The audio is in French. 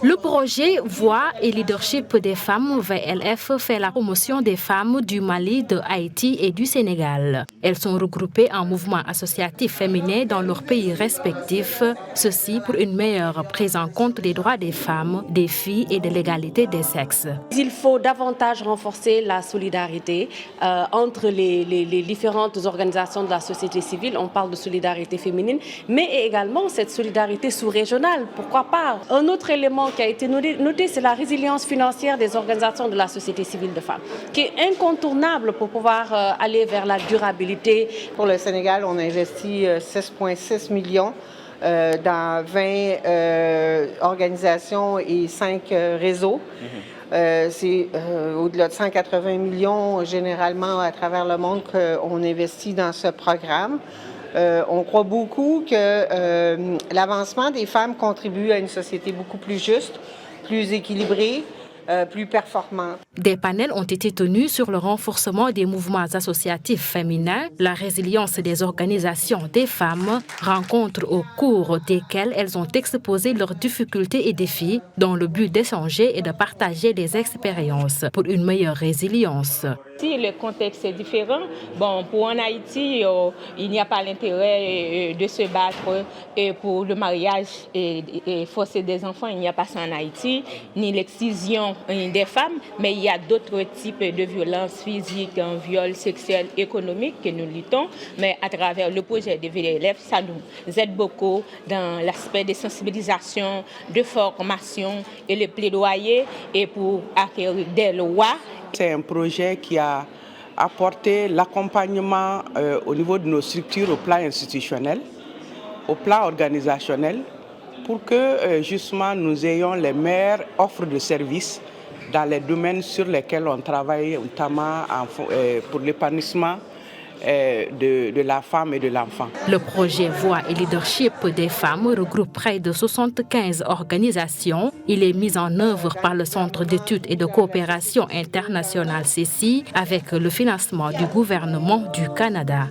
Le projet Voix et leadership des femmes VLF fait la promotion des femmes du Mali, de Haïti et du Sénégal. Elles sont regroupées en mouvements associatifs féminins dans leurs pays respectifs, ceci pour une meilleure prise en compte des droits des femmes, des filles et de l'égalité des sexes. Il faut davantage renforcer la solidarité entre les différentes organisations de la société civile. On parle de solidarité féminine, mais également cette solidarité sous-régionale. Pourquoi pas? Un autre élément qui a été noté, c'est la résilience financière des organisations de la société civile de femmes, qui est incontournable pour pouvoir aller vers la durabilité. Pour le Sénégal, on investit 6,6 millions dans 20 organisations et 5 réseaux. C'est au-delà de 180 millions généralement à travers le monde qu'on investit dans ce programme. On croit beaucoup que l'avancement des femmes contribue à une société beaucoup plus juste, plus équilibrée, plus performante. Des panels ont été tenus sur le renforcement des mouvements associatifs féminins, la résilience des organisations des femmes, rencontres au cours desquelles elles ont exposé leurs difficultés et défis dans le but d'échanger et de partager des expériences pour une meilleure résilience. Si le contexte est différent, pour en Haïti, il n'y a pas l'intérêt de se battre pour le mariage et forcer des enfants. Il n'y a pas ça en Haïti, ni l'excision des femmes, mais il y a d'autres types de violences physiques, viol sexuel, économique que nous luttons. Mais à travers le projet de VLF, ça nous aide beaucoup dans l'aspect de sensibilisation, de formation et le plaidoyer et pour acquérir des lois. C'est un projet qui a apporté l'accompagnement au niveau de nos structures au plan institutionnel, au plan organisationnel, pour que justement nous ayons les meilleures offres de services dans les domaines sur lesquels on travaille, notamment pour l'épanouissement de la femme et de l'enfant. Le projet Voix et leadership des femmes regroupe près de 75 organisations. Il est mis en œuvre par le Centre d'études et de coopération internationale CECI avec le financement du gouvernement du Canada.